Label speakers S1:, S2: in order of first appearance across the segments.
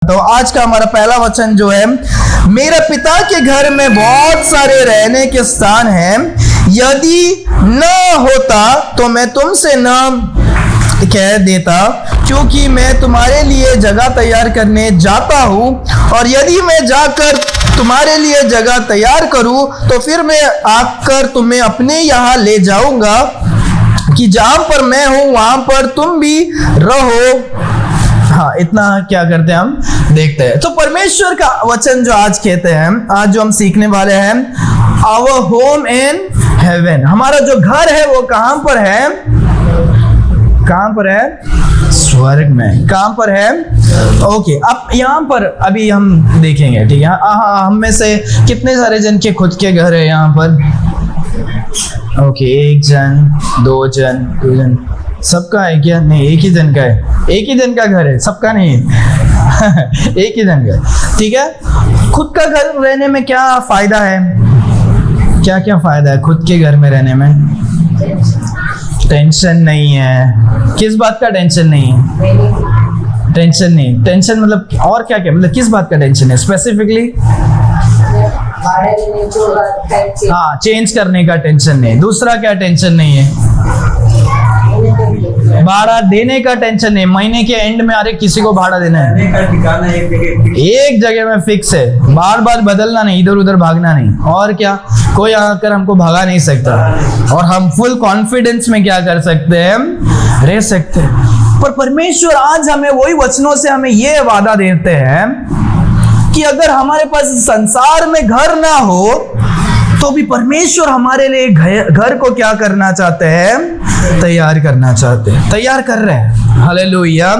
S1: तो आज का हमारा पहला वचन जो है, मेरे पिता के घर में बहुत सारे रहने के स्थान हैं, यदि न होता तो मैं तुमसे न कह देता, क्योंकि मैं तुम्हारे लिए जगह तैयार करने जाता हूँ, और यदि मैं जाकर तुम्हारे लिए जगह तैयार करूँ तो फिर मैं आकर तुम्हें अपने यहाँ ले जाऊंगा, कि जहाँ पर मैं हूँ वहाँ पर तुम भी रहो। हाँ, इतना क्या करते हैं हम देखते हैं। तो परमेश्वर का वचन जो आज कहते हैं, आज जो हम सीखने वाले हैं, आवर होम इन हेवन, हमारा जो घर है वो कहाँ पर है? कहाँ पर है? स्वर्ग में। कहाँ पर है? ओके, अब यहाँ पर अभी हम देखेंगे, ठीक है। हम में से कितने सारे जन के खुद के घर है यहाँ पर? ओके, एक जन, दो जन, सबका है क्या? नहीं, एक ही जन का है। एक ही जन का घर है, सबका नहीं है। एक ही जन का, ठीक है। खुद का घर रहने में क्या फायदा है? क्या क्या फायदा है खुद के घर में रहने में? टेंशन नहीं है। किस बात का टेंशन नहीं है? टेंशन नहीं। टेंशन मतलब और क्या क्या, मतलब किस बात का टेंशन है स्पेसिफिकली? हाँ, चेंज करने का टेंशन नहीं। दूसरा क्या टेंशन नहीं है? भाड़ा देने का टेंशन नहीं। महीने के एंड में अरे किसी को भाड़ा देना है, एक जगह में फिक्स है, बार बार बदलना नहीं, इधर उधर भागना नहीं। और क्या, कोई आकर हमको भगा नहीं सकता, और हम फुल कॉन्फिडेंस में क्या कर सकते हैं? रह सकते हैं। पर परमेश्वर आज हमें वही वचनों से हमें ये वादा देते हैं कि अगर हमारे पास संसार में घर ना हो तो भी परमेश्वर हमारे लिए घर को क्या करना चाहते हैं? तैयार करना चाहते हैं, तैयार कर रहे हैं। हालेलुया।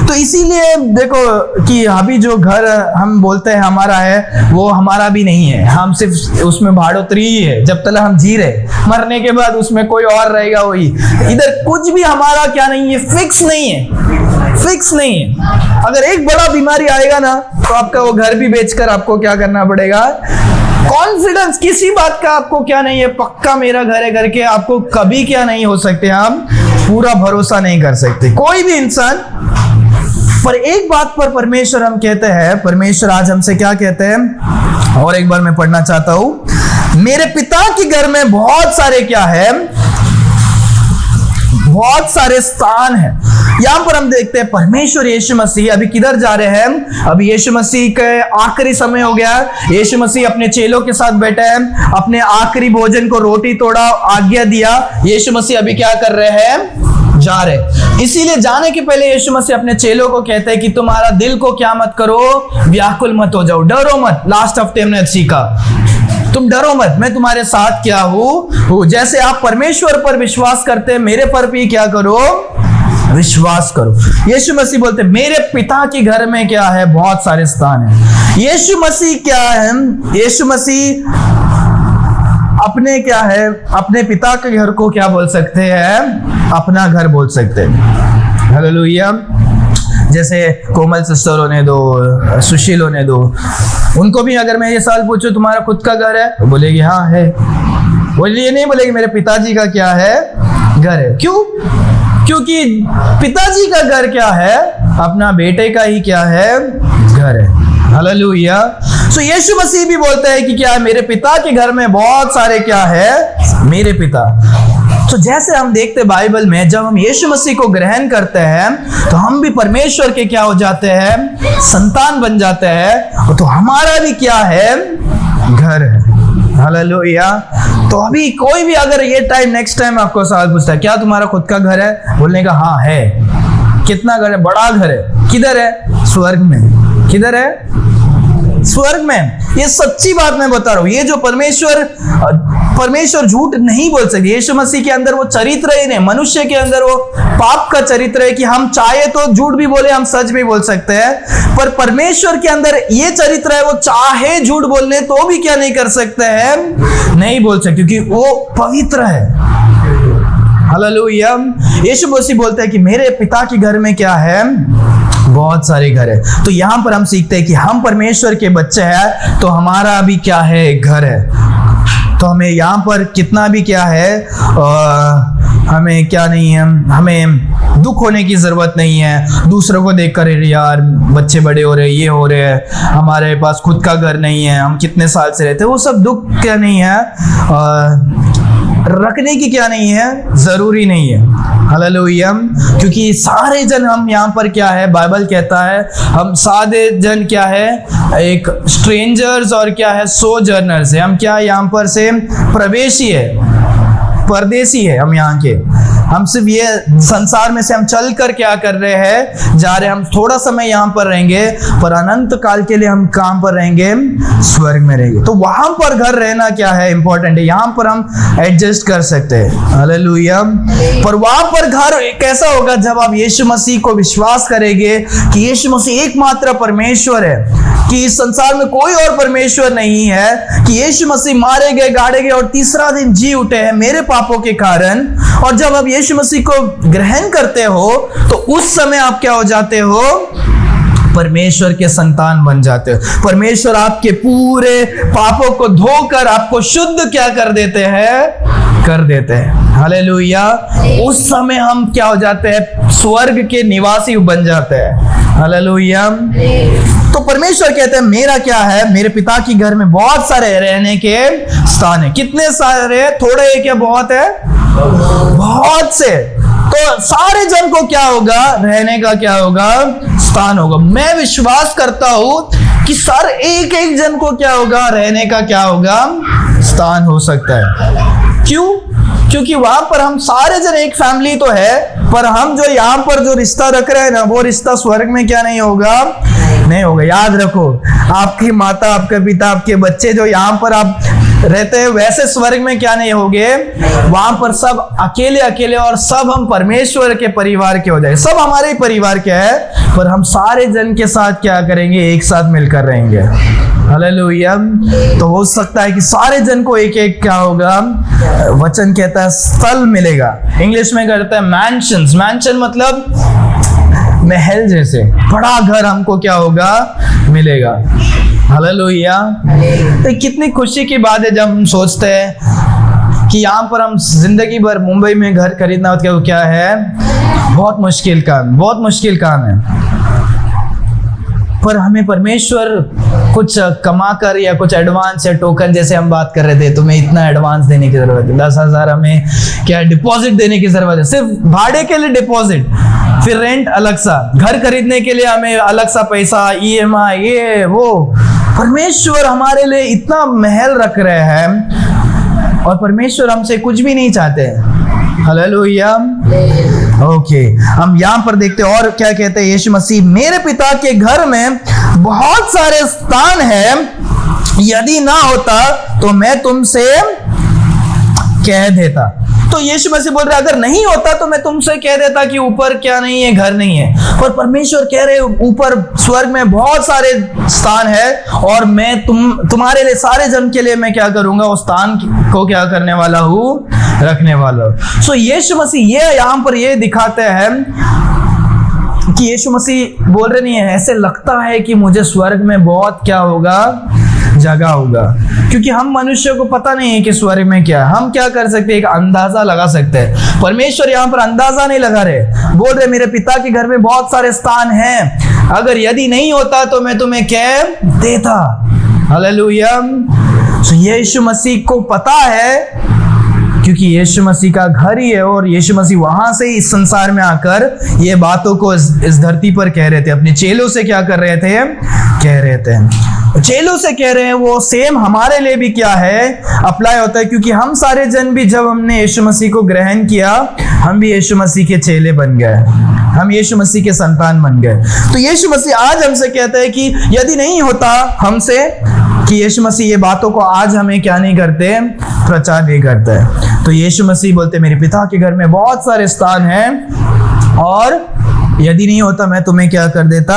S1: तो इसीलिए देखो कि अभी जो घर हम बोलते हैं हमारा है, वो हमारा भी नहीं है। हम सिर्फ उसमें भाड़ोतरी ही है जब तक हम जी रहे। मरने के बाद उसमें कोई और रहेगा वही। इधर कुछ भी हमारा क्या नहीं है, फिक्स नहीं है, फिक्स नहीं है। अगर एक बड़ा बीमारी आएगा ना तो आपका वो घर भी बेचकर आपको क्या करना पड़ेगा? कॉन्फिडेंस किसी बात का आपको क्या नहीं है, पक्का मेरा घर है करके आपको कभी क्या नहीं हो सकते, हम पूरा भरोसा नहीं कर सकते कोई भी इंसान। पर एक बात पर परमेश्वर हम कहते हैं, परमेश्वर आज हमसे क्या कहते हैं, और एक बार मैं पढ़ना चाहता हूं। मेरे पिता के घर में बहुत सारे क्या है? बहुत सारे स्थान हैं। यहां पर हम देखते हैं परमेश्वर यीशु मसीह अभी किधर जा रहे हैं? अभी यीशु मसीह के आखिरी समय हो गया। यीशु मसीह अपने चेलों के साथ बैठे हैं, अपने आखिरी भोजन को रोटी तोड़ा, आज्ञा दिया। यीशु मसीह अभी क्या कर रहे हैं? जा रहे। इसीलिए जाने के पहले यीशु मसीह अपने चेलों को कहते हैं कि तुम्हारा दिल को क्या मत करो? व्याकुल मत हो जाओ, डरो मत। लास्ट हफ्ते हमने सीखा, तुम डरो मत, मैं तुम्हारे साथ क्या हूँ। जैसे आप परमेश्वर पर विश्वास करते हैं, मेरे पर भी क्या करो? विश्वास करो। यीशु मसीह बोलते मेरे पिता के घर में क्या है? बहुत सारे स्थान हैं। यीशु मसीह क्या है? यीशु मसीह अपने क्या है? अपने पिता के घर को क्या बोल सकते हैं? अपना घर बोल सकते हैं। हालेलुया। जैसे कोमल सिस्टर होने दो, सुशील होने दो, उनको भी अगर मैं ये सवाल पूछूं तुम्हारा खुद का घर है, तो बोलेगी हाँ है। बोलिए नहीं बोलेगी मेरे पिताजी का क्या है? घर है। क्यों? क्योंकि पिताजी का घर क्या है? अपना बेटे का ही क्या है? घर है। हालेलुया। सो यीशु मसीह भी बोलते हैं कि क्या है? मेरे पिता के घर में बहुत सारे क्या है? मेरे पिता। तो जैसे हम देखते बाइबल में, जब हम यीशु मसीह को ग्रहण करते हैं तो हम भी परमेश्वर के क्या हो जाते हैं? संतान बन जाते हैं। तो हमारा भी क्या है? घर है। हालेलुया। तो अभी कोई भी अगर ये टाइम नेक्स्ट टाइम आपको सवाल पूछता है क्या तुम्हारा खुद का घर है? बोलने का हाँ है। कितना घर है? बड़ा घर है। किधर है? स्वर्ग में। किधर है? स्वर्ग में। ये सच्ची बात मैं बता रहा हूं। ये जो परमेश्वर झूठ नहीं बोल सकते। यीशु मसीह के अंदर वो चरित्र ही नहीं, मनुष्य के अंदर वो पाप का चरित्र है कि हम चाहे तो झूठ भी बोले, हम सच भी बोल सकते हैं। पर परमेश्वर के अंदर ये चरित्र है, वो चाहे झूठ बोलने तो भी क्या नहीं कर सकते हैं? नहीं बोल सकते, क्योंकि वो पवित्र है। हालेलुया। यीशु मसीह बोलते हैं कि मेरे पिता के घर में क्या है? बहुत सारे घर है। तो यहां पर हम सीखते हैं कि हम परमेश्वर के बच्चे हैं, तो हमारा भी क्या है? घर है। तो हमें यहाँ पर कितना भी क्या है, हमें क्या नहीं है, हमें दुख होने की जरूरत नहीं है। दूसरों को देखकर यार बच्चे बड़े हो रहे, ये हो रहे हैं, हमारे पास खुद का घर नहीं है, हम कितने साल से रहते हैं, वो सब दुख क्या नहीं है, रखने की क्या नहीं है, जरूरी नहीं है। हालेलुया। क्योंकि सारे जन हम यहाँ पर क्या है, बाइबल कहता है हम सारे जन क्या है, एक स्ट्रेंजर्स और क्या है, सोजर्नर्स है। हम क्या यहाँ पर से प्रवेशी है, परदेसी है हम यहाँ के। हम सिर्फ ये संसार में से हम चल कर क्या कर रहे हैं, जा रहे हैं। हम थोड़ा समय यहाँ पर रहेंगे, पर अनंत काल के लिए हम कहाँ पर रहेंगे, स्वर्ग में रहेंगे। तो वहां पर घर रहना क्या है, इंपॉर्टेंट है। यहाँ पर हम एडजस्ट कर सकते हैं। हालेलुया। पर वहां पर घर कैसा होगा, जब आप यीशु मसीह को विश्वास करेंगे कि यीशु मसीह एकमात्र परमेश्वर है, कि इस संसार में कोई और परमेश्वर नहीं है, कि यीशु मसीह मारे गए, गाड़े गए और तीसरा दिन जी उठे हैं मेरे पापों के कारण। और जब आप यीशु मसीह को ग्रहण करते हो तो उस समय आप क्या हो जाते हो, परमेश्वर के संतान बन जाते हो। परमेश्वर आपके पूरे पापों को धोकर आपको शुद्ध क्या कर देते हैं, हालेलुया। उस समय हम क्या हो जाते हैं, स्वर्ग के निवासी बन जाते हैं। हालेलुया। तो परमेश्वर कहते हैं मेरा क्या है, मेरे पिता के घर में बहुत सारे रहने के स्थान है। कितने सारे, थोड़े एक या बहुत है, बहुत से। तो सारे जन को क्या होगा, रहने का क्या होगा, स्थान होगा। मैं विश्वास करता हूं कि सर एक एक जन को क्या होगा, रहने का क्या होगा, स्थान हो सकता है। क्यों? क्योंकि वहां पर हम सारे जन एक फैमिली तो है, पर हम जो यहाँ पर जो रिश्ता रख रहे हैं ना, वो रिश्ता स्वर्ग में क्या नहीं होगा, नहीं होगा। याद रखो, आपकी माता, आपके पिता, आपके बच्चे जो यहाँ पर आप रहते हैं, वैसे स्वर्ग में क्या नहीं होंगे। वहां पर सब अकेले अकेले, और सब हम परमेश्वर के परिवार के हो जाए। सब हमारे ही परिवार के है, पर हम सारे जन के साथ क्या करेंगे, एक साथ मिलकर रहेंगे। हालेलुया। तो हो सकता है कि सारे जन को एक एक क्या होगा, वचन कहता है स्थल मिलेगा। इंग्लिश में कहता है मैंशंस। मैंशन मतलब महल जैसे बड़ा घर हमको क्या होगा, मिलेगा। हालेलुया। तो कितनी खुशी की बात है जब हम सोचते हैं कि यहाँ पर हम जिंदगी भर मुंबई में घर खरीदना हो, तो क्या है, बहुत मुश्किल काम है। पर हमें परमेश्वर कुछ कमाकर या कुछ एडवांस या टोकन, जैसे हम बात कर रहे थे, तुम्हें इतना एडवांस देने की जरूरत है, 10,000 हमें क्या डिपॉजिट देने की जरूरत है, सिर्फ भाड़े के लिए डिपॉजिट, फिर रेंट अलग सा, घर खरीदने के लिए हमें अलग सा पैसा, EMI, ये वो। परमेश्वर हमारे लिए इतना महल रख रहे हैं, और परमेश्वर हमसे कुछ भी नहीं चाहते। हालेलुया। ओके, हम यहाँ पर देखते हैं और क्या कहते हैं यीशु मसीह, मेरे पिता के घर में बहुत सारे स्थान हैं, यदि ना होता तो मैं तुमसे कह देता। तो यीशु मसीह बोल रहे अगर नहीं होता तो मैं तुमसे कह देता कि ऊपर क्या नहीं है, घर नहीं है। पर परमेश्वर कह रहे ऊपर स्वर्ग में बहुत सारे स्थान है, और मैं तुम्हारे लिए, सारे जन के लिए मैं क्या करूंगा, उस स्थान को क्या करने वाला हूँ, रखने वाला हूँ। सो यीशु मसीह ये यहाँ पर ये दिखाते हैं कि यीशु मसीह बोल रहे नहीं है, ऐसे लगता है कि मुझे स्वर्ग में बहुत क्या होगा, जगह होगा। क्योंकि हम मनुष्य को पता नहीं है कि स्वर्ग में क्या है। हम क्या कर सकते हैं, एक अंदाजा लगा सकते हैं। परमेश्वर यहाँ पर अंदाजा नहीं लगा रहे, बोल रहे मेरे पिता के घर में बहुत सारे स्थान हैं, अगर यदि नहीं होता तो मैं तुम्हें कह देता। हालेलुया। तो यीशु मसीह को पता है, क्योंकि यीशु मसीह का घर ही है, और यीशु मसीह वहां से इस संसार में आकर ये बातों को इस धरती पर कह रहे थे। अपने चेलों से क्या कर रहे थे, कह रहे थे। चेलों से कह रहे हैं, वो सेम हमारे लिए भी क्या है, अप्लाई होता है। क्योंकि हम सारे जन भी जब हमने यीशु मसीह को ग्रहण किया, हम भी यीशु मसीह के चेले बन गए, हम यीशु मसीह के संतान बन गए। तो यीशु मसीह आज हमसे कहता है कि यदि नहीं होता हमसे, कि यीशु मसीह ये बातों को आज हमें क्या नहीं करते, प्रचार नहीं करते। तो यीशु मसीह बोलते मेरे पिता के घर में बहुत सारे स्थान हैं, और यदि नहीं होता मैं तुम्हें क्या कर देता,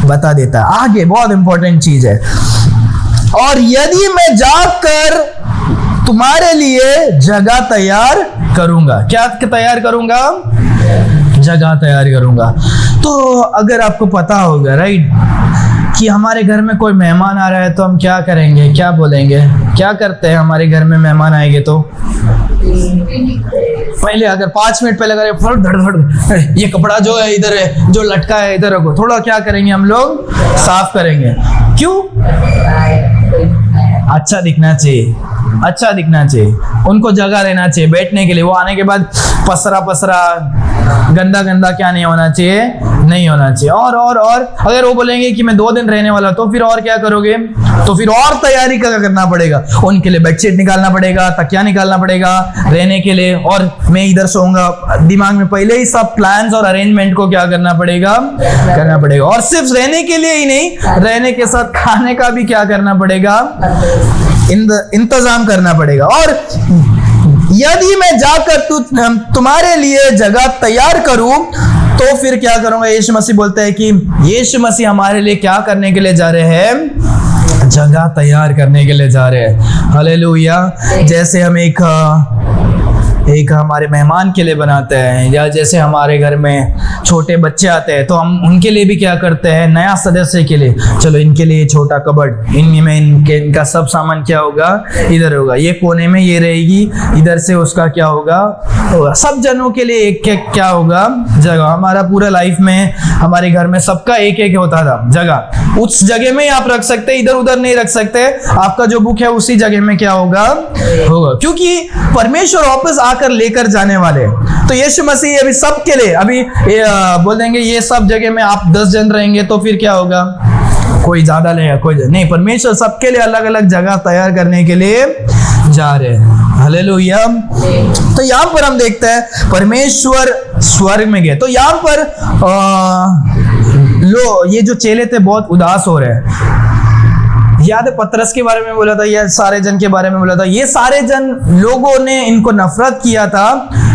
S1: बता देता। आगे बहुत इंपॉर्टेंट चीज है, और यदि मैं जाकर तुम्हारे लिए जगह तैयार करूंगा। क्या तैयार करूंगा, जगह तैयार करूंगा। तो अगर आपको पता होगा राइट, कि हमारे घर में कोई मेहमान आ रहा है तो हम क्या करेंगे, क्या बोलेंगे, क्या करते हैं हमारे घर में मेहमान आएंगे तो पहले अगर 5 मिनट पहले अगर फट धड़ धड़ ये कपड़ा जो है इधर है, जो लटका है इधर रखो, थोड़ा क्या करेंगे हम लोग, साफ करेंगे। क्यों? अच्छा दिखना चाहिए, अच्छा दिखना चाहिए, उनको जगह रहना चाहिए बैठने के लिए। वो आने के बाद पसरा पसरा गंदा गंदा क्या नहीं होना चाहिए, नहीं होना चाहिए। और अगर वो बोलेंगे कि मैं 2 दिन रहने वाला, तो फिर और क्या करोगे, तो फिर और तैयारी करना पड़ेगा। उनके लिए बेडशीट निकालना पड़ेगा, तकिया निकालना पड़ेगा रहने के लिए, और मैं इधर सोऊंगा। दिमाग में पहले ही सब प्लान्स और अरेंजमेंट को क्या करना पड़ेगा, करना पड़ेगा। और सिर्फ रहने के लिए ही नहीं, रहने के साथ खाने का भी क्या करना पड़ेगा, इंतजाम करना पड़ेगा। और यदि मैं जाकर तुम्हारे लिए जगह तैयार करूं, तो फिर क्या करूंगा। यीशु मसीह बोलते हैं कि यीशु मसीह हमारे लिए क्या करने के लिए जा रहे हैं, जगह तैयार करने के लिए जा रहे हैं। हालेलुया। जैसे हम एक हमारे मेहमान के लिए बनाते हैं, या जैसे हमारे घर में छोटे बच्चे आते हैं तो हम उनके लिए भी क्या करते हैं, नया सदस्य के लिए, चलो इनके लिए छोटा कबर्ड, इनमें इनका सब सामान क्या होगा, इधर होगा, ये कोने में ये रहेगी, इधर से उसका क्या होगा, सब जनों के लिए एक एक क्या होगा, जगह। हमारा पूरा लाइफ में हमारे घर में सबका एक एक होता था जगह। उस जगह में आप रख सकते, इधर उधर नहीं रख सकते। आपका जो बुक है उसी जगह में क्या होगा, क्योंकि परमेश्वर वापस आकर लेकर जाने वाले। तो यीशु मसीह अभी सबके लिए, अभी बोल देंगे ये सब जगह में आप 10 जन रहेंगे तो फिर क्या होगा, कोई ज्यादा लेगा कोई नहीं। परमेश्वर सबके लिए अलग अलग जगह तैयार करने के लिए जा रहे हैं। हालेलुया। तो यहाँ पर हम देखते हैं परमेश्वर स्वर्ग में गए। तो यहाँ पर ये जो चेले थे बहुत उदास हो रहे हैं। याद है पतरस के बारे में बोला था, या सारे जन के बारे में बोला था। ये सारे जन लोगों ने इनको नफरत किया था,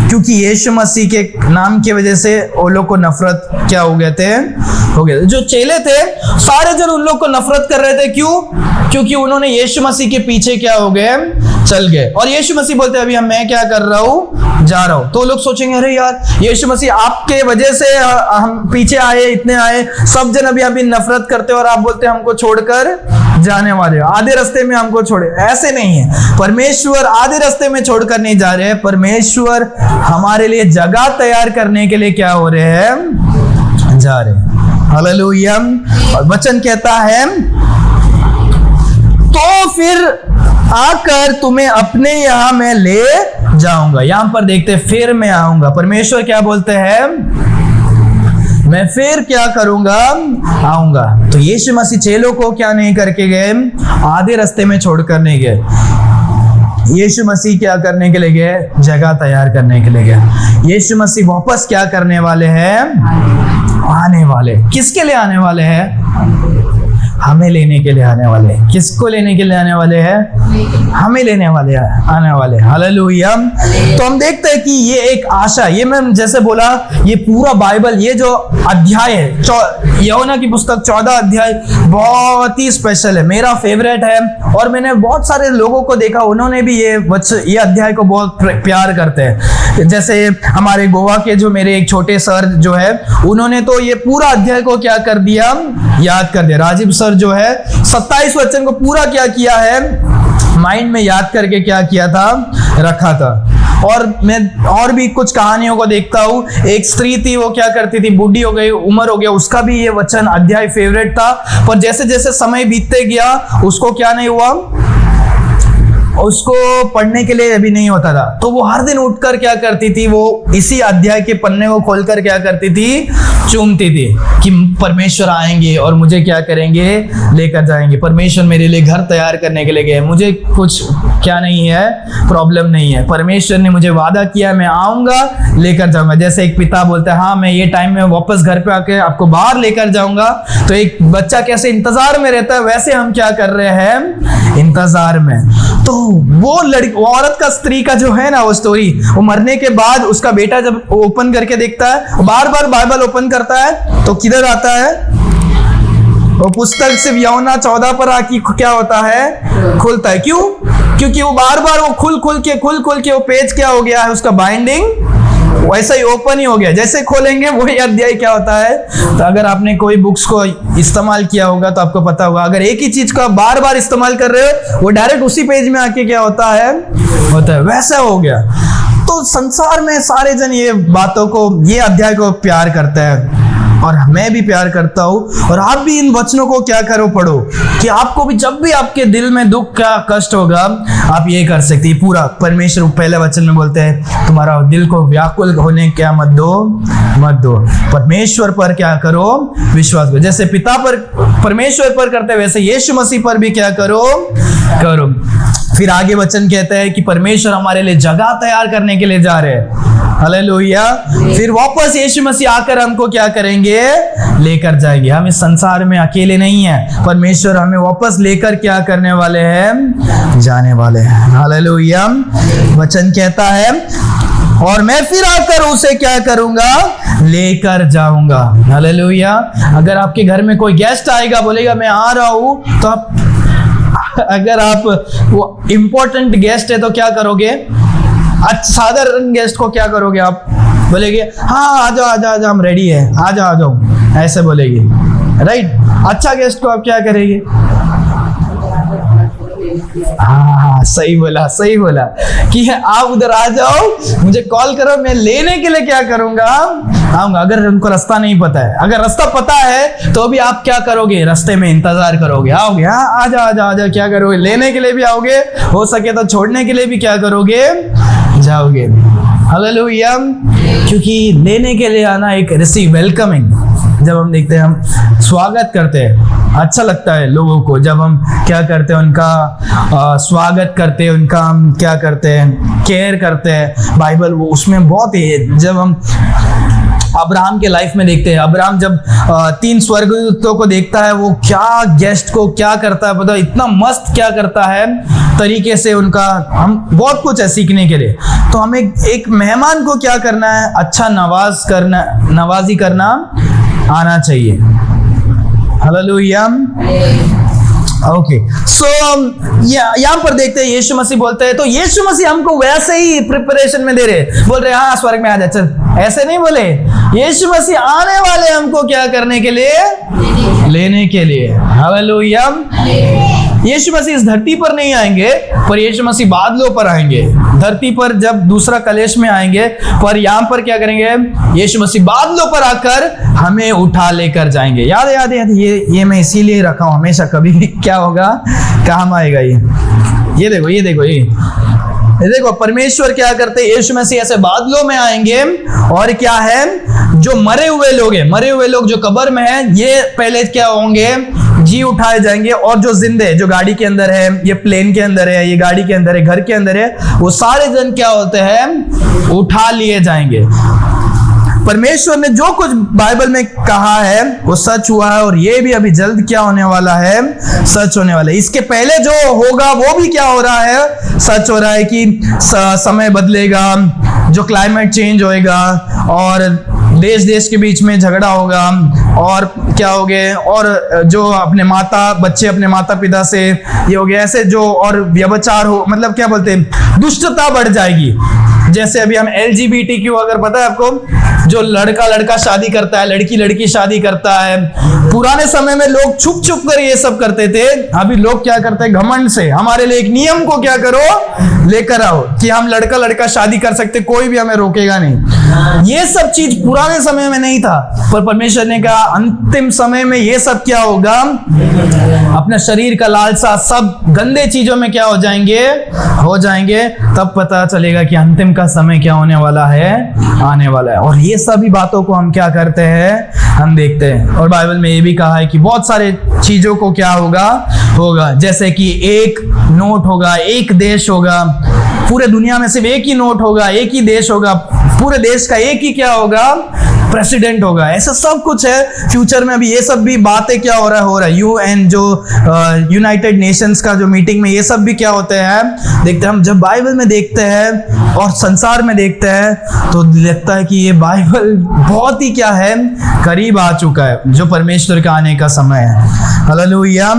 S1: क्योंकि यीशु मसीह के नाम की वजह से वो लोग को नफरत क्या हो गए। जो चेले थे सारे जन उन लोग को नफरत कर रहे थे। क्यों? क्योंकि उन्होंने यीशु मसीह के पीछे क्या हो गए, चल गए। और यीशु मसीह बोलते हैं अभी मैं क्या कर रहा हूँ, जा रहा हूँ। तो लोग सोचेंगे अरे यार यीशु मसीह आपके वजह से हम पीछे आए, इतने आए, सब जन अभी नफरत करते और आप बोलते हमको छोड़कर जाने वाले हो, आधे रास्ते में हमको छोड़े। ऐसे नहीं है, परमेश्वर आधे रास्ते में छोड़कर नहीं जा रहे हैं। परमेश्वर हमारे लिए जगह तैयार करने के लिए क्या हो रहे हैं, जा रहे हैं। हालेलुया। और वचन कहता है तो फिर आकर तुम्हें अपने यहां मैं ले जाऊंगा। यहां पर देखते फिर मैं आऊंगा। परमेश्वर क्या बोलते हैं, मैं फिर क्या करूंगा, आऊंगा। तो यीशु मसीह चेलों को क्या नहीं करके गए, आधे रास्ते में छोड़कर नहीं गए। यीशु मसीह क्या करने के लिए गए, जगह तैयार करने के लिए गए। यीशु मसीह वापस क्या करने वाले हैं, आने वाले। किसके लिए आने वाले हैं, हमें लेने के लिए आने वाले। किसको लेने के लिए आने वाले हैं, हमें लेने वाले आने वाले। हालेलुया। तो हम देखते हैं कि ये एक आशा, ये मैं जैसे बोला, ये पूरा बाइबल, ये जो अध्याय है यूहन्ना की पुस्तक 14 अध्याय बहुत ही स्पेशल है, मेरा फेवरेट है। और मैंने बहुत सारे लोगों को देखा, उन्होंने भी ये अध्याय को बहुत प्यार करते हैं। जैसे हमारे गोवा के जो मेरे एक छोटे सर जो है, उन्होंने तो ये पूरा अध्याय को क्या कर दिया, याद कर दिया। राजीव सर जो है 27 वचन को पूरा क्या किया है, माइंड में याद करके क्या किया था, रखा था। और मैं और भी कुछ कहानियों को देखता हूँ। एक स्त्री थी, वो क्या करती थी, बूढ़ी हो गई, उम्र हो गया, उसका भी ये वचन अध्याय फेवरेट था। पर जैसे जैसे समय बीतते गया उसको क्या नहीं हुआ, उसको पढ़ने के लिए अभी नहीं होता था। तो वो हर दिन उठकर क्या करती थी, वो इसी अध्याय के पन्ने को खोलकर क्या करती थी, चूमती थी कि परमेश्वर आएंगे और मुझे क्या करेंगे, लेकर जाएंगे। परमेश्वर मेरे लिए घर तैयार करने के लिए गए, मुझे कुछ क्या नहीं है, प्रॉब्लम नहीं है। परमेश्वर ने मुझे वादा किया, मैं आऊंगा, लेकर जाऊंगा। जैसे एक पिता बोलता है, हाँ मैं ये टाइम में वापस घर पे आके आपको बाहर लेकर जाऊंगा। तो एक बच्चा कैसे इंतजार में रहता है, वैसे हम क्या कर रहे हैं, इंतजार में। तो वो औरत का, स्त्री का जो है ना वो स्टोरी, वो मरने के बाद उसका बेटा जब ओपन करके देखता है, बार बार बाइबल ओपन करता है, तो किधर आता है, वो पुस्तक सिर्फ यूहन्ना 14 पर आके क्या होता है, खुलता है। क्यों? क्योंकि वो बार बार वो खुल खुल के वो पेज क्या हो गया है, उसका बाइंडिंग वैसा ही ओपन ही हो गया। जैसे खोलेंगे वही अध्याय क्या होता है। तो अगर आपने कोई बुक्स को इस्तेमाल किया होगा तो आपको पता होगा, अगर एक ही चीज का बार बार इस्तेमाल कर रहे हो, वो डायरेक्ट उसी पेज में आके क्या होता है, वैसा हो गया। तो संसार में सारे जन ये बातों को, ये अध्याय को प्यार करते हैं और मैं भी प्यार करता हूं। और आप भी इन वचनों को क्या करो, पढ़ो, कि आपको भी जब भी आपके दिल में दुख का कष्ट होगा आप ये कर सकते हैं। पूरा परमेश्वर पहले वचन में बोलते हैं तुम्हारा दिल को व्याकुल होने क्या मत दो, परमेश्वर पर क्या करो, विश्वास करो। जैसे पिता पर, परमेश्वर पर करते हैं, वैसे यीशु मसीह पर भी क्या करो। फिर आगे वचन कहता है कि परमेश्वर हमारे लिए जगह तैयार करने के लिए जा रहे हैं। हालेलुया। फिर वापस यीशु मसीह आकर हमको क्या करेंगे, लेकर जाएंगे। हम इस संसार में अकेले नहीं हैं, परमेश्वर हमें वापस लेकर क्या करने वाले हैं, जाने वाले हैं। हालेलुया। वचन कहता है और मैं फिर आकर उसे क्या करूंगा, लेकर जाऊंगा। हालेलुया। अगर आपके घर में कोई गेस्ट आएगा, बोलेगा मैं आ रहा हूं, तो आप, अगर आप वो इंपॉर्टेंट गेस्ट है तो क्या करोगे, साधारण गेस्ट को क्या करोगे, आप बोलेगे हाँ आ जाओ हम रेडी है, आ जाओ, ऐसे बोलेगे, राइट। अच्छा गेस्ट को आप क्या करेंगे, हाँ सही बोला कि आप उधर आ जाओ, मुझे कॉल करो, मैं लेने के लिए क्या करूंगा, आऊंगा। अगर उनको रास्ता नहीं पता है, अगर रास्ता पता है तो भी आप क्या करोगे, रास्ते में इंतजार करोगे, आओगे, हाँ आ जाओ, क्या करोगे, लेने के लिए भी आओगे, हो सके तो छोड़ने के लिए भी क्या करोगे, जाओगे। हालेलुया। क्योंकि लेने के लिए आना एक रिसीव, वेलकमिंग, जब हम देखते हैं, हम स्वागत करते हैं, अच्छा लगता है लोगों को जब हम क्या करते हैं, उनका स्वागत करते हैं, उनका हम क्या करते हैं, केयर करते हैं। बाइबल वो उसमें बहुत ही, जब हम अब्राहम के लाइफ में देखते हैं, अब्राहम जब 3 स्वर्गदूतों को देखता है, वो क्या गेस्ट को क्या करता है, पता इतना मस्त क्या करता है तरीके से, उनका हम बहुत कुछ है सीखने के लिए। तो हमें एक मेहमान को क्या करना है, अच्छा नवाजी करना आना चाहिए। हालेलुया। ओके, सो यहाँ पर देखते हैं यीशु मसीह बोलते हैं, तो यीशु मसीह हमको वैसे ही प्रिपरेशन में दे रहे, बोल रहे हाँ स्वर्ग में आ जा, चल, ऐसे नहीं बोले। यीशु मसीह आने वाले हमको क्या करने के लिए, लेने के लिए। हालेलुया। यीशु मसीह इस धरती पर नहीं आएंगे, पर यीशु मसीह बादलों पर आएंगे, धरती पर जब दूसरा कलेश में आएंगे, पर यहाँ पर क्या करेंगे, यीशु मसीह बादलों पर आकर हमें उठा लेकर जाएंगे। याद ये मैं इसीलिए रखा हूं, हमेशा कभी भी क्या होगा, काम आएगा। ये देखो परमेश्वर क्या करते हैं, यीशु मसीह ऐसे बादलों में आएंगे, और क्या है, जो मरे हुए लोग जो कब्र में हैं, ये पहले क्या होंगे, जी उठाए जाएंगे, और जो जिंदे, जो गाड़ी के अंदर है, ये प्लेन के अंदर है, ये गाड़ी के अंदर है, घर के अंदर है, वो सारे जन क्या होते हैं, उठा लिए जाएंगे। परमेश्वर ने जो कुछ बाइबल में कहा है वो सच हुआ है, और ये भी अभी जल्द क्या होने वाला है, सच होने वाला है। इसके पहले जो होगा वो भी क्या हो रहा है, सच हो रहा है, कि समय बदलेगा, जो क्लाइमेट चेंज होएगा, और देश के बीच में झगड़ा होगा, और क्या हो गए, और जो बच्चे अपने माता पिता से ये हो गया, ऐसे जो, और व्यभिचार हो, मतलब क्या बोलते हैं, दुष्टता बढ़ जाएगी। जैसे अभी हम LGBTQ, अगर पता है आपको, जो लड़का शादी करता है, लड़की शादी करता है, पुराने समय में लोग छुप कर ये सब करते थे, अभी लोग क्या करते हैं, घमंड से, हमारे लिए एक नियम को क्या करो, लेकर आओ, कि हम लड़का शादी कर सकते, कोई भी हमें रोकेगा नहीं। ये सब चीज पुराने समय में नहीं था, पर परमेश्वर ने कहा अंतिम समय में ये सब क्या होगा, अपना शरीर का लालसा, सब गंदे चीजों में क्या हो जाएंगे, तब पता चलेगा कि अंतिम का समय क्या होने वाला है, आने वाला है। और ये सभी बातों को हम क्या करते हैं, हम देखते हैं। और बाइबल में ये भी कहा है कि बहुत सारे चीजों को क्या होगा, जैसे कि एक नोट होगा, एक देश होगा, पूरे दुनिया में सिर्फ एक ही नोट होगा, एक ही देश होगा, पूरे देश का एक ही क्या होगा, प्रेसिडेंट होगा। ऐसा सब कुछ है फ्यूचर में। अभी ये सब भी बातें क्या हो रहा है, UN जो यूनाइटेड नेशंस का जो मीटिंग में ये सब भी क्या होते हैं, देखते हैं। हम जब बाइबल में देखते हैं और संसार में देखते हैं तो लगता है कि ये बाइबल बहुत ही क्या है, करीब आ चुका है, जो परमेश्वर का आने का समय है। हालेलुया।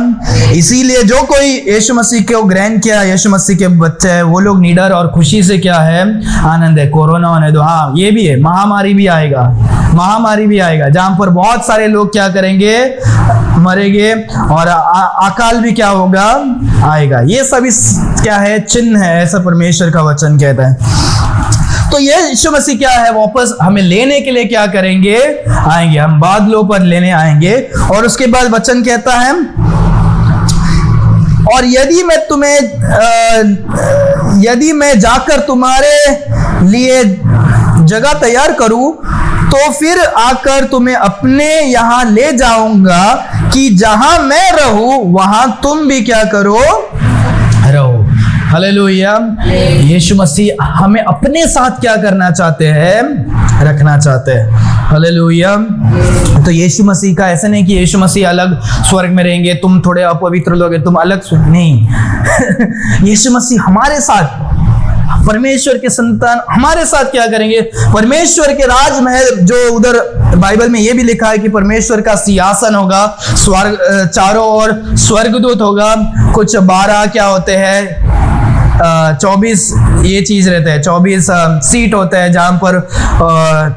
S1: इसीलिए जो कोई यीशु मसीह को ग्रहण किया, यीशु मसीह के बच्चे हैं, वो लोग निडर और खुशी से क्या है, आनंद है। कोरोना होने दो, हाँ ये भी है, महामारी भी आएगा जहां पर बहुत सारे लोग क्या करेंगे, मरेंगे, और अकाल भी क्या होगा, आएगा। ये सभी क्या है, चिन्ह है, ऐसा परमेश्वर का वचन कहता है। तो ये यीशु मसीह क्या है, वापस हमें लेने के लिए क्या करेंगे, आएंगे, हम बादलों पर लेने आएंगे। और उसके बाद वचन कहता है, और यदि मैं जाकर तुम्हारे लिए जगह तैयार करूं, तो फिर आकर तुम्हें अपने यहां ले जाऊंगा, कि जहां मैं रहूं वहां तुम भी क्या करो, रहो। हालेलुया। यीशु मसीह हमें अपने साथ क्या करना चाहते हैं, रखना चाहते हैं। हालेलुया। तो यीशु मसीह का ऐसा नहीं कि यीशु मसीह अलग स्वर्ग में रहेंगे, तुम थोड़े अपवित्र लोग हैं, तुम अलग नहीं। यीशु मसीह हमारे साथ, परमेश्वर के संतान हमारे साथ क्या करेंगे, परमेश्वर के राजमहल, जो उधर बाइबल में ये भी लिखा है कि परमेश्वर का सिंहासन होगा, स्वर्ग चारों ओर स्वर्गदूत होगा, कुछ 12 क्या होते हैं, 24 ये चीज रहते हैं, 24 सीट होते हैं, जहां पर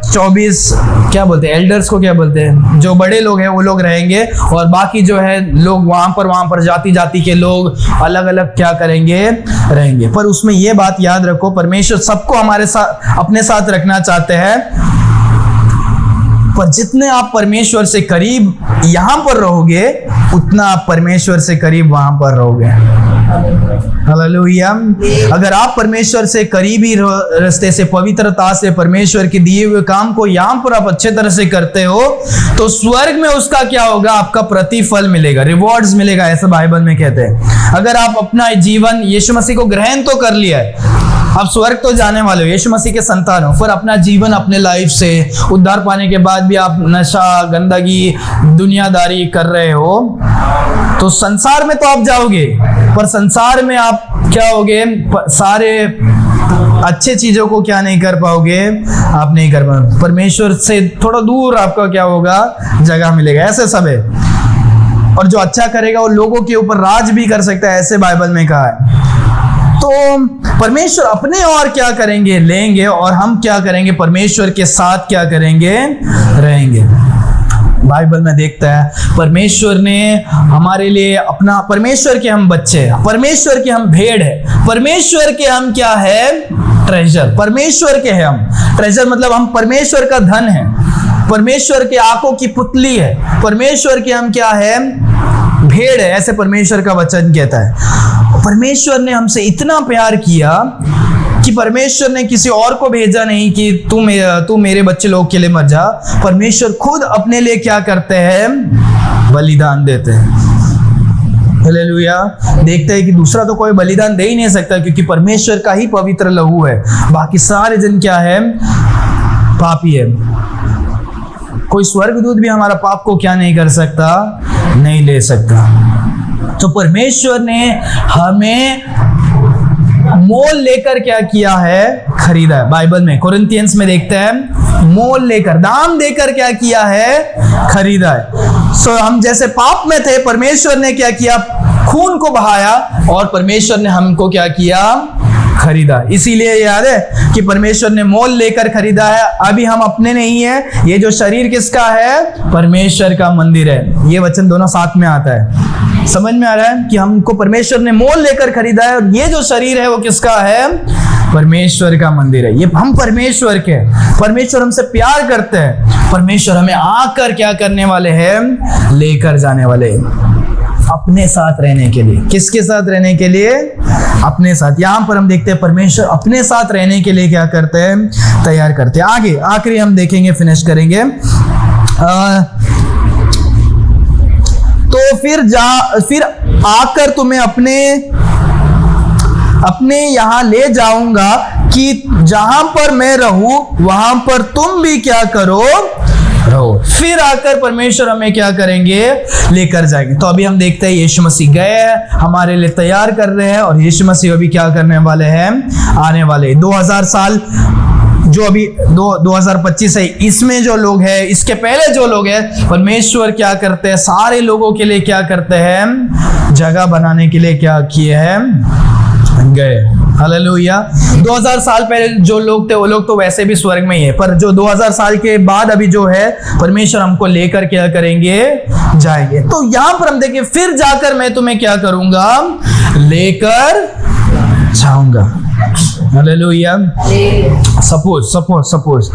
S1: 24 क्या बोलते हैं, एल्डर्स को क्या बोलते हैं, जो बड़े लोग हैं वो लोग रहेंगे, और बाकी जो है लोग वहां पर जाति जाति के लोग अलग अलग क्या करेंगे, रहेंगे। पर उसमें ये बात याद रखो, परमेश्वर सबको हमारे साथ, अपने साथ रखना चाहते हैं, पर जितने आप परमेश्वर से करीब यहां पर रहोगे, उतना आप परमेश्वर से करीब वहां पर रहोगे। हालेलुया। अगर आप परमेश्वर से करीबी रास्ते से, पवित्रता से, परमेश्वर के दिए हुए काम को यहां पर आप अच्छे तरह से करते हो, तो स्वर्ग में उसका क्या होगा, आपका प्रतिफल मिलेगा, रिवॉर्ड्स मिलेगा, ऐसा बाइबल में कहते हैं। अगर आप अपना जीवन यीशु मसीह को ग्रहण तो कर लिया है, आप स्वर्ग तो जाने वाले हो, यीशु मसीह के संतान हो, पर अपना जीवन, अपने लाइफ से उद्धार पाने के बाद भी आप नशा, गंदगी, दुनियादारी कर रहे हो, तो संसार में तो आप जाओगे, पर संसार में आप क्या होगे, सारे अच्छे चीजों को क्या नहीं कर पाओगे, आप नहीं कर पाओगे, परमेश्वर से थोड़ा दूर आपका क्या होगा, जगह मिलेगा। ऐसे सब है। और जो अच्छा करेगा वो लोगों के ऊपर राज भी कर सकता है, ऐसे बाइबल में कहा है। तो परमेश्वर अपने और क्या करेंगे, लेंगे, और हम क्या करेंगे, परमेश्वर के साथ क्या करेंगे, रहेंगे। बाइबल में देखता है, परमेश्वर ने हमारे लिए अपना, परमेश्वर के हम बच्चे हैं, परमेश्वर के हम भेड़ है, परमेश्वर के हम क्या है, ट्रेजर, परमेश्वर के हैं हम। ट्रेजर मतलब हम परमेश्वर का धन है, परमेश्वर के आंखों की पुतली है, परमेश्वर के हम क्या है, भेड़ है, ऐसे परमेश्वर का वचन कहता है। परमेश्वर ने हमसे इतना प्यार किया कि परमेश्वर ने किसी और को भेजा नहीं कि तू मेरे बच्चे लोग के लिए मर जा। परमेश्वर खुद अपने लिए क्या करते हैं, बलिदान देते हैं। हालेलुया। देखते हैं कि दूसरा तो कोई बलिदान दे ही नहीं सकता, क्योंकि परमेश्वर का ही पवित्र लहू है, बाकी सारे जन क्या है, पापी है। कोई स्वर्गदूत भी हमारा पाप को क्या नहीं कर सकता, नहीं ले सकता। तो परमेश्वर ने हमें मोल लेकर क्या किया है, खरीदा है। बाइबल में कोरिन्थियंस में देखते हैं, मोल लेकर, दाम देकर क्या किया है, खरीदा है। सो हम जैसे पाप में थे, परमेश्वर ने क्या किया, खून को बहाया, और परमेश्वर ने हमको क्या किया, खरीदा। इसीलिए याद है कि परमेश्वर ने मोल लेकर खरीदा है। अभी हम अपने नहीं है, ये जो शरीर किसका है, परमेश्वर का मंदिर है। ये वचन दोनों साथ में आता है। समझ में आ रहा है कि हमको परमेश्वर ने मोल लेकर खरीदा है, और ये जो शरीर है वो किसका है, परमेश्वर का मंदिर है। ये हम परमेश्वर के, परमेश्वर हमसे प्यार करते हैं, परमेश्वर हमें आकर क्या करने वाले हैं, लेकर जाने वाले हैं अपने साथ रहने के लिए। किसके साथ रहने के लिए, अपने साथ। यहां पर हम देखते हैं परमेश्वर अपने साथ रहने के लिए क्या करते हैं, तैयार करते हैं। आगे आखिरी हम देखेंगे, फिनिश करेंगे। तो फिर आकर तुम्हें अपने यहां ले जाऊंगा, कि जहां पर मैं रहूं वहां पर तुम भी क्या करो, रहो। फिर आकर परमेश्वर हमें क्या करेंगे, लेकर जाएंगे। तो अभी हम देखते हैं यीशु मसीह गए, हमारे लिए तैयार कर रहे हैं, और यीशु मसीह अभी क्या करने वाले हैं, आने वाले 2000 साल, जो अभी 2025 है, इसमें जो लोग हैं, इसके पहले जो लोग हैं, परमेश्वर क्या करते हैं, सारे लोगों के लिए क्या करते हैं, जगह बनाने के लिए क्या किए हैं, गए। हालेलुया। 2000 साल पहले जो लोग थे वो लोग तो वैसे भी स्वर्ग में ही है, पर जो 2000 साल के बाद अभी जो है, परमेश्वर हमको लेकर क्या करेंगे, जाएंगे। तो यहां पर हम देखें, फिर जाकर मैं तुम्हें क्या करूंगा, लेकर जाऊंगा। हालेलुया। सपोज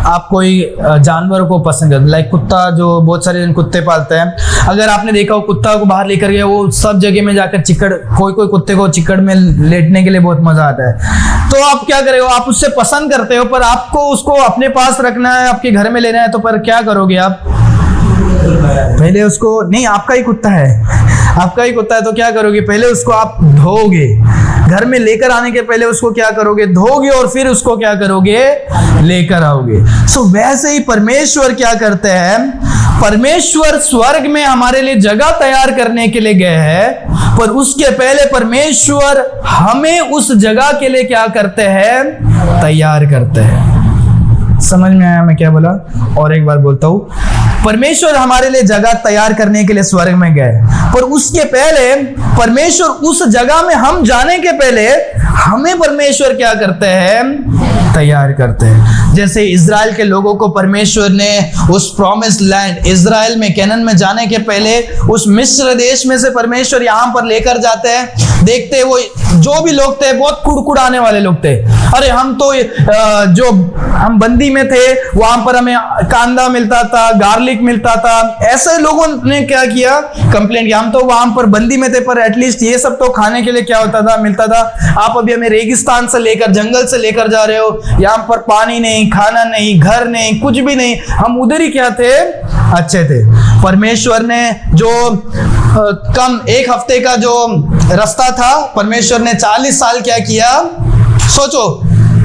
S1: आप कोई जानवर को पसंद है, लाइक कुत्ता, जो बहुत सारे जन कुत्ते पालते हैं। अगर आपने देखा हो कुत्ता को बाहर लेकर गया, वो सब जगह में जाकर चिकड़, कोई कुत्ते को चिकड़ में लेटने के लिए बहुत मजा आता है। तो आप क्या करोगे, आप उससे पसंद करते हो, पर आपको उसको अपने पास रखना है, आपके घर में लेना है, तो पर क्या करोगे आप? पहले उसको, नहीं आपका ही कुत्ता है तो क्या करोगे? पहले उसको आप धोओगे, घर में लेकर आने के पहले उसको क्या करोगे? धोगे, और फिर उसको क्या करोगे? लेकर आओगे। सो वैसे ही परमेश्वर क्या करते हैं? परमेश्वर स्वर्ग में हमारे लिए जगह तैयार करने के लिए गए हैं, पर उसके पहले परमेश्वर हमें उस जगह के लिए क्या करते हैं? तैयार करते हैं। समझ में आया मैं क्या बोला? और एक बार बोलता हूं, परमेश्वर हमारे लिए जगह तैयार करने के लिए स्वर्ग में गए, पर उसके पहले परमेश्वर उस जगह में हम जाने के पहले हमें परमेश्वर क्या करते हैं? तैयार करते हैं। जैसे इजराइल के लोगों को परमेश्वर ने उस प्रॉमिस लैंड इजराइल में, कैनान में जाने के पहले उस मिस्र देश में से परमेश्वर यहाँ पर लेकर जाते हैं। देखते वो जो भी लोग थे बहुत कुड़कुड़ाने वाले लोग थे। अरे हम तो जो हम बंदी में थे वहां पर हमें कांदा मिलता था, गार्लिक मिलता था। ऐसे लोगों ने क्या किया? कंप्लेंट किया। हम तो वहां पर बंदी में थे, पर एटलीस्ट ये सब तो खाने के लिए क्या होता था? मिलता था। आप अभी हमें रेगिस्तान से लेकर, जंगल से लेकर जा रहे हो, यहाँ पर पानी नहीं, खाना नहीं, घर नहीं, कुछ भी नहीं। हम उधर ही क्या थे? अच्छे थे। परमेश्वर ने जो कम एक हफ्ते का जो रास्ता था, परमेश्वर ने 40 साल क्या किया? सोचो,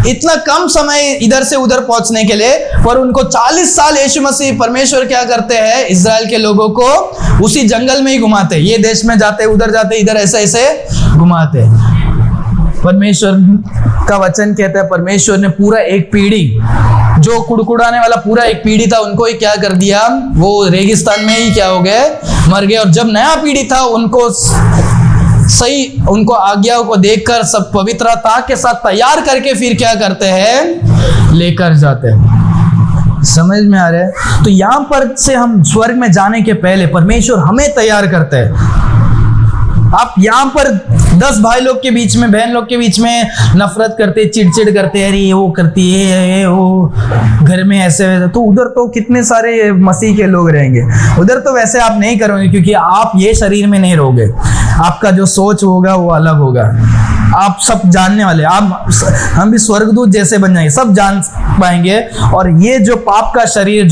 S1: इतना कम समय इधर से उधर पहुंचने के लिए, पर उनको 40 साल यीशु मसीह परमेश्वर क्या करते हैं? इजराइल के लोगों को उसी जंगल में ही घुमाते। ये देश में जाते, उधर जाते, इधर ऐसे ऐसे घुमाते। परमेश्वर का वचन कहता है परमेश्वर ने पूरा एक पीढ़ी, जो कुड़कुड़ाने वाला पूरा एक पीढ़ी था, उनको ही क्या कर दिया? वो रेगिस्तान में ही क्या हो गए? मर गए। और जब नया पीढ़ी था, उनको सही, उनको आज्ञाओं को देखकर सब पवित्रता के साथ तैयार करके फिर क्या करते हैं? लेकर जाते हैं। समझ में आ रहा है? तो यहां पर से हम स्वर्ग में जाने के पहले परमेश्वर हमें तैयार करते हैं। आप यहाँ पर 10 भाई लोग के बीच में, बहन लोग के बीच में नफरत करते, चिड़चिड़ करते, अरे ये वो करती है, वो घर में ऐसे वैसे, तो उधर तो कितने सारे मसीह के लोग रहेंगे। उधर तो वैसे आप नहीं करोगे, क्योंकि आप ये शरीर में नहीं रहोगे। आपका जो सोच होगा वो अलग होगा। आप सब जानने वाले, हम भी स्वर्गदूत जैसे बन जाएंगे, सब जान पाएंगे। और ये जो पाप का शरीर,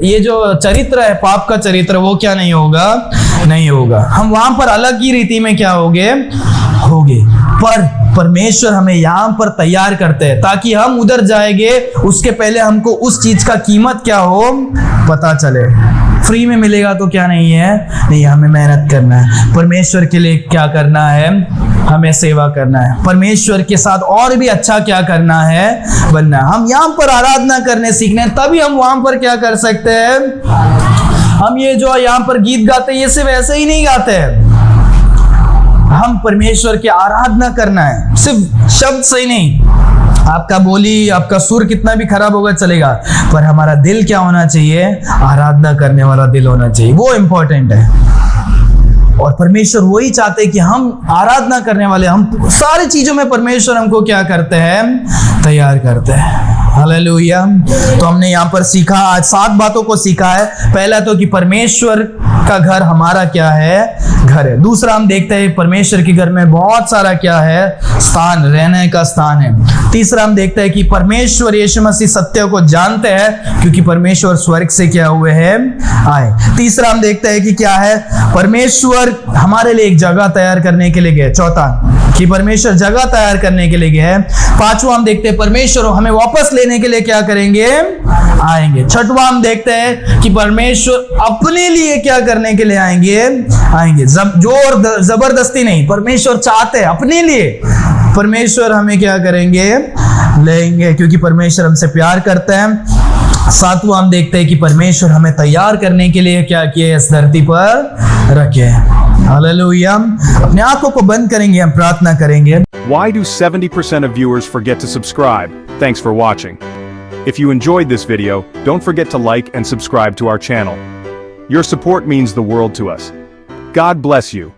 S1: ये जो चरित्र है, पाप का चरित्र, वो क्या नहीं होगा? नहीं होगा। हम वहां पर अलग ही रीति में क्या होगे? पर परमेश्वर हमें यहाँ पर तैयार करते हैं, ताकि हम उधर जाएंगे, उसके पहले हमको उस चीज का कीमत क्या हो पता चले। फ्री में मिलेगा तो क्या नहीं है? नहीं, हमें मेहनत करना है। परमेश्वर के लिए क्या करना है? हमें सेवा करना है। परमेश्वर के साथ और भी अच्छा क्या करना है? बनना है। हम यहाँ पर आराधना करने सीखने, तभी हम वहां पर क्या कर सकते हैं? हम ये जो यहाँ पर गीत गाते हैं, ये सिर्फ ऐसे ही नहीं गाते हैं। हम परमेश्वर की आराधना करना है, सिर्फ शब्द से ही नहीं। आपका बोली, आपका सुर कितना भी खराब होगा चलेगा, पर हमारा दिल क्या होना चाहिए? आराधना करने वाला दिल होना चाहिए। वो इंपॉर्टेंट है। और परमेश्वर वही चाहते हैं कि हम आराधना करने वाले, हम सारी चीजों में परमेश्वर हमको क्या करते हैं? तैयार करते हैं। हालेलुया। तो हमने यहाँ पर सीखा, आज 7 बातों को सीखा है। पहला तो कि परमेश्वर का घर हमारा क्या है? घर है। दूसरा हम देखते हैं परमेश्वर के घर में बहुत सारा क्या है? स्थान, रहने का स्थान है। तीसरा हम देखते हैं कि परमेश्वर यीशु मसीह सत्य को जानते हैं, क्योंकि परमेश्वर स्वर्ग से क्या हुए हैं? आए। तीसरा हम देखते हैं कि क्या है? परमेश्वर हमारे लिए एक जगह तैयार करने के लिए गए। चौथा कि परमेश्वर जगह तैयार करने के लिए गए। पांचवा हम देखते हैं परमेश्वर हमें वापस लेने के लिए क्या करेंगे? आएंगे। छठवां हम देखते हैं कि परमेश्वर अपने लिए क्या करने के लिए आएंगे। जोर जबरदस्ती नहीं, परमेश्वर चाहते हैं अपने लिए। परमेश्वर हमें क्या करेंगे? लेंगे, क्योंकि परमेश्वर हमसे प्यार करते हैं। सातवां हम देखते हैं कि परमेश्वर हमें तैयार करने के लिए क्या किए? इस धरती पर रखे। हालेलुया। अपने आंखों को बंद करेंगे, हम प्रार्थना करेंगे।
S2: Why do 70% of viewers forget to subscribe? Thanks for watching. If you enjoyed this video, don't forget to like and subscribe to our channel. Your support means the world to us. God bless you.